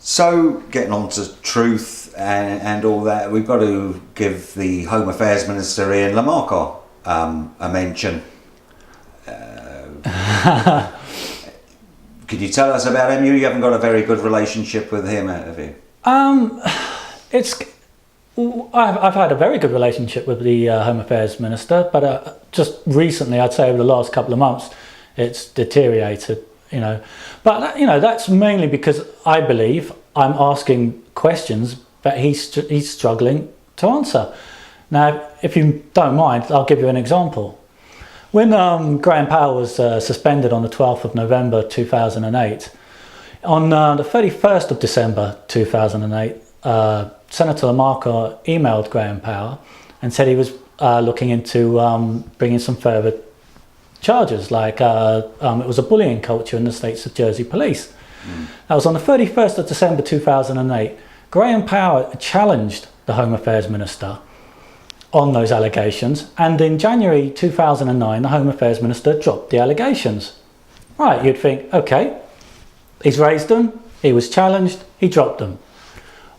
So, getting on to truth and all that, we've got to give the Home Affairs Minister Ian Lamarca a mention. Could you tell us about him? You haven't got a very good relationship with him, have you? I've had a very good relationship with the Home Affairs Minister, but just recently, I'd say over the last couple of months, it's deteriorated. But that's mainly because I believe I'm asking questions that he's struggling to answer. Now, if you don't mind, I'll give you an example. When Graham Powell was suspended on the 12th of November 2008, on the 31st of December 2008, Senator Lamarca emailed Graham Powell and said he was looking into bringing some further charges, like it was a bullying culture in the states of Jersey Police. That was on the 31st of December 2008. Graham Powell challenged the Home Affairs Minister on those allegations, and in January 2009 the Home Affairs Minister dropped the allegations. Right, you'd think, okay, he's raised them, he was challenged, he dropped them.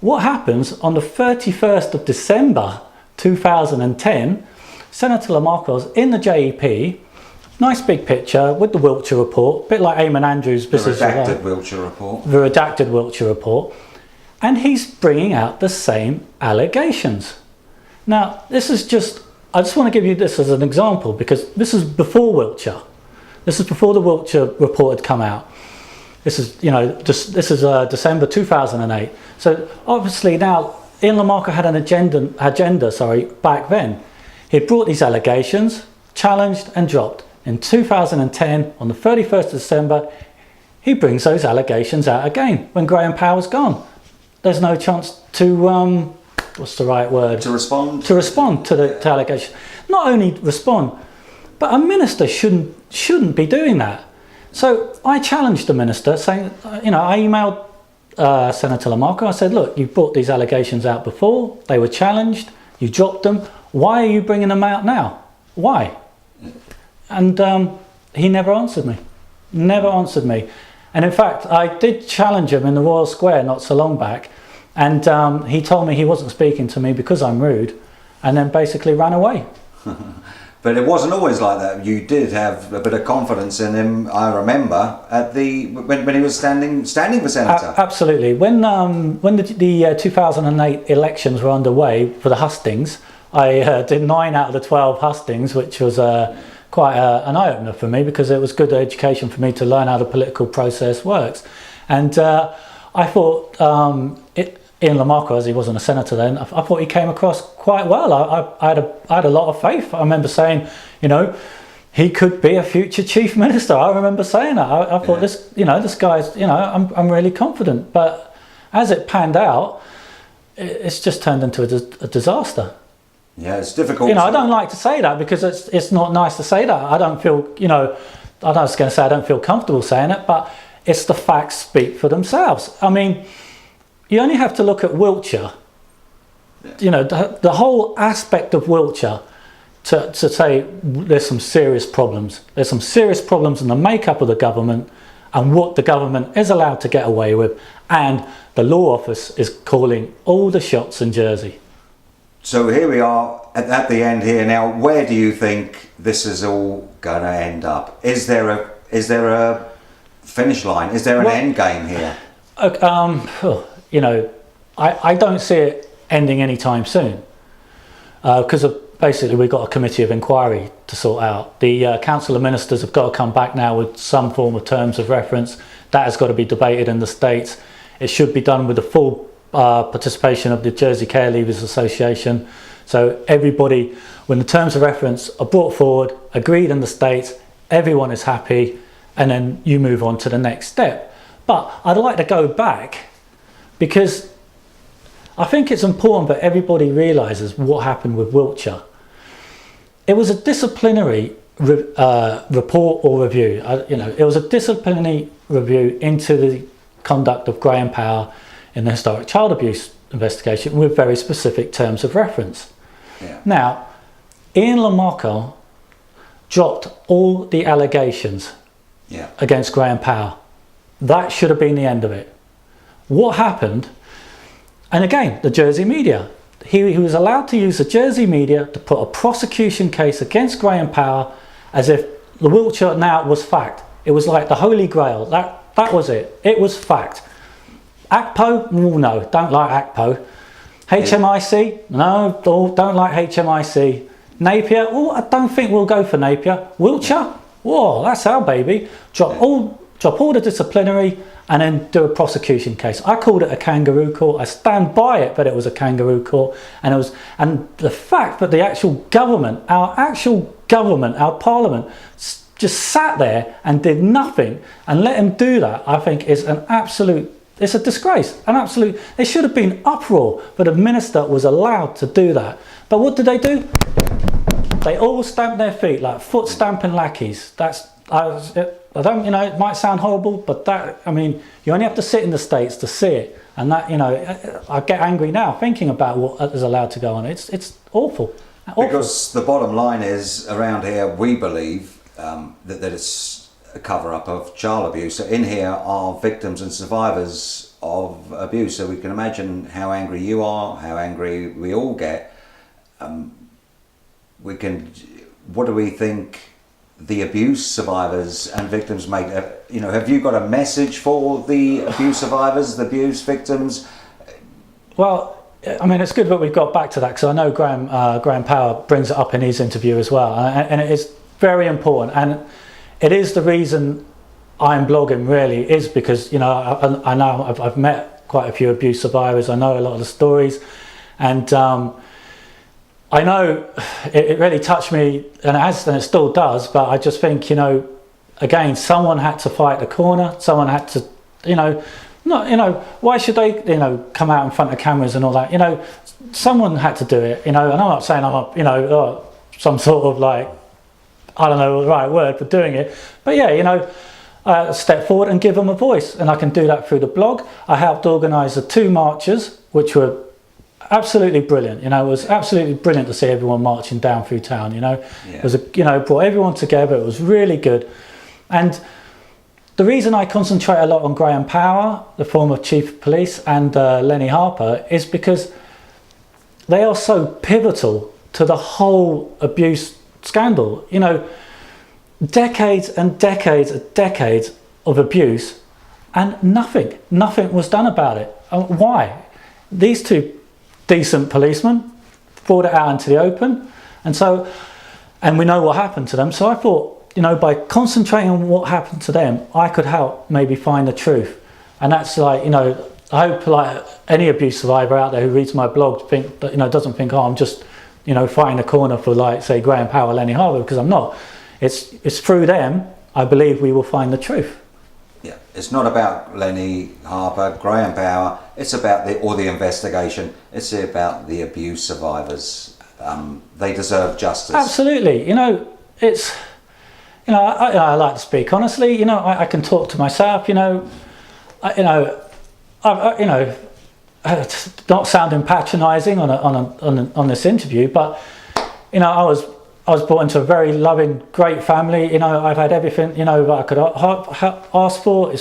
What happens on the 31st of December 2010, Senator Lamarca was in the JEP, nice big picture with the Wiltshire report, a bit like Eamon Andrews' The redacted Wiltshire report. The redacted Wiltshire report, and he's bringing out the same allegations. Now, I just want to give you this as an example, because this is before Wiltshire. This is before the Wiltshire report had come out. This is, December 2008. So obviously now, Ian Lamarca had an agenda back then. He'd brought these allegations, challenged and dropped. In 2010, on the 31st of December, he brings those allegations out again when Graham Powell's gone. There's no chance to, what's the right word? To respond? To respond to the allegation. Not only respond, but a minister shouldn't be doing that. So I challenged the minister, saying, I emailed Senator Lamarca. I said, look, you brought these allegations out before, they were challenged, you dropped them. Why are you bringing them out now? Why? And he never answered me. Never answered me. And in fact, I did challenge him in the Royal Square not so long back, and he told me he wasn't speaking to me because I'm rude, and then basically ran away. But it wasn't always like that. You did have a bit of confidence in him, I remember, when he was standing for senator. Absolutely. When the 2008 elections were underway for the hustings, I did 9 out of the 12 hustings, which was quite an eye-opener for me, because it was good education for me to learn how the political process works. And I thought Ian Lamarca, as he wasn't a senator then, I thought he came across quite well. I had a lot of faith. I remember saying, he could be a future chief minister. I remember saying that. I thought this guy's, I'm really confident. But as it panned out, it's just turned into a disaster. Yeah, it's difficult. I don't like to say that, because it's not nice to say that. I don't feel, I was going to say I don't feel comfortable saying it, but it's the facts speak for themselves. I mean, you only have to look at Wiltshire, the whole aspect of Wiltshire, to say there's some serious problems. There's some serious problems in the makeup of the government and what the government is allowed to get away with, and the Law Office is calling all the shots in Jersey. So here we are at the end here now. Where do you think this is all going to end up? Is there a finish line? Is there an end game here? I don't see it ending anytime soon, because basically we've got a committee of inquiry to sort out. The Council of Ministers have got to come back now with some form of terms of reference. That has got to be debated in the States. It should be done with the full participation of the Jersey Care Leavers Association. So everybody, when the terms of reference are brought forward, agreed in the States, everyone is happy, and then you move on to the next step. But I'd like to go back, because I think it's important that everybody realises what happened with Wiltshire. It was a disciplinary report or review. It was a disciplinary review into the conduct of Graham Powell in the historic child abuse investigation, with very specific terms of reference. Yeah. Now, Ian Lamarca dropped all the allegations against Graham Powell. That should have been the end of it. what happened. And again, the Jersey media. He was allowed to use the Jersey media to put a prosecution case against Graham Power as if the Wiltshire now was fact. It was like the Holy Grail. That was it. It was fact. ACPO? No, don't like ACPO. HMIC? No, don't like HMIC. Napier? Oh, I don't think we'll go for Napier. Wiltshire? Whoa, that's our baby. Drop all the disciplinary and then do a prosecution case. I called it a kangaroo court. I stand by it, but it was a kangaroo court. And the fact that the actual government, our parliament, just sat there and did nothing and let him do that, I think is it's a disgrace. There should have been uproar, but a minister was allowed to do that. But what did they do? They all stamped their feet like foot stamping lackeys. I don't, it might sound horrible, but you only have to sit in the States to see it. And that, I get angry now thinking about what is allowed to go on. It's awful. Because the bottom line is, around here, we believe that it's a cover-up of child abuse. So in here are victims and survivors of abuse. So we can imagine how angry you are, how angry we all get. What do we think the abuse survivors and victims make? Have you got a message for the abuse survivors, the abuse victims? Well, it's good that we've got back to that, because I know Graham Power brings it up in his interview as well, and it is very important, and it is the reason I'm blogging, really, is because I know I've met quite a few abuse survivors. I know a lot of the stories, and I know it really touched me, and it still does, but I just think, again, someone had to fight the corner, someone had to, why should they, come out in front of cameras and all that, someone had to do it, and I'm not saying I'm some sort of like, I don't know the right word for doing it, but yeah, step forward and give them a voice, and I can do that through the blog. I helped organise the 2 marches, which were absolutely brilliant. It was absolutely brilliant to see everyone marching down through town. It was brought everyone together. It was really good. And the reason I concentrate a lot on Graham Power, the former chief of police, and Lenny Harper, is because they are so pivotal to the whole abuse scandal. Decades and decades and decades of abuse, and nothing was done about it. Why? These 2 decent policemen brought it out into the open, and we know what happened to them. So I thought, by concentrating on what happened to them, I could help maybe find the truth. And that's like, I hope like any abuse survivor out there who reads my blog doesn't think, oh, I'm just fighting a corner for, like, say, Graham Power, Lenny Harper, because I'm not. It's through them I believe we will find the truth. Yeah, it's not about Lenny Harper, Graham Power. It's about the investigation. It's about the abuse survivors. They deserve justice. Absolutely. It's. I like to speak honestly. I can talk to myself. Not sounding patronising on this interview, but I was brought into a very loving, great family. I've had everything, that I could ask for.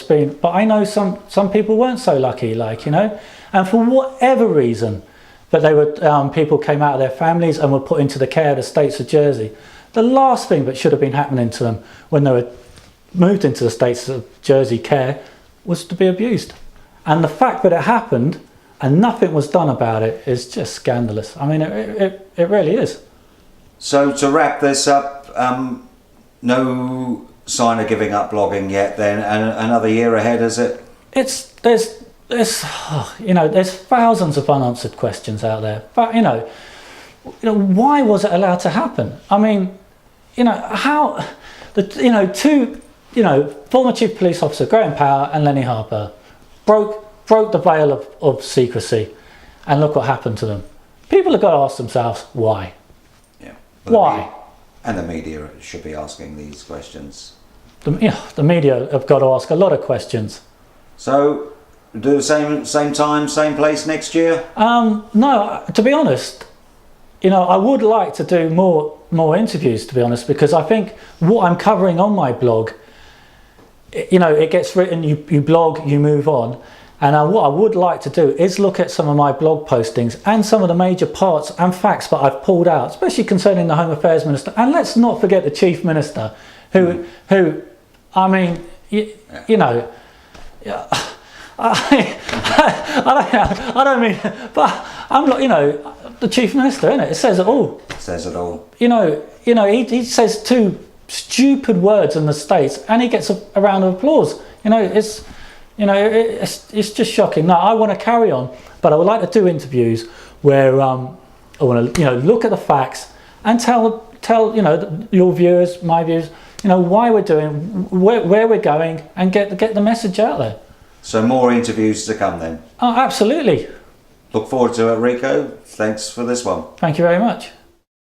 But I know some people weren't so lucky, and for whatever reason, but they were, people came out of their families and were put into the care of the States of Jersey. The last thing that should have been happening to them when they were moved into the States of Jersey care was to be abused. And the fact that it happened and nothing was done about it is just scandalous. It really is. So to wrap this up, no sign of giving up blogging yet then, and another year ahead, is it? There's thousands of unanswered questions out there, but why was it allowed to happen? How the 2 former chief police officer Graham Power and Lenny Harper broke the veil of secrecy, and look what happened to them. People have got to ask themselves why. Yeah. Why? And the media should be asking these questions. The media have got to ask a lot of questions. So, do the same time, same place next year? No, to be honest, I would like to do more interviews, to be honest, because I think what I'm covering on my blog, it gets written, you blog, you move on, And what I would like to do is look at some of my blog postings and some of the major parts and facts that I've pulled out, especially concerning the Home Affairs Minister. And let's not forget the Chief Minister, who I mean, you know, I don't mean, but I'm like, you know, the Chief Minister, isn't it? It says it all. Says it all. You know, he says 2 stupid words in the States, and he gets a round of applause. You know, it's just shocking. No, I want to carry on, but I would like to do interviews where I want to, you know, look at the facts and tell you know, your viewers, my viewers, you know, why we're doing, where we're going, and get the message out there. So more interviews to come then. Oh, absolutely. Look forward to it, Rico. Thanks for this one. Thank you very much.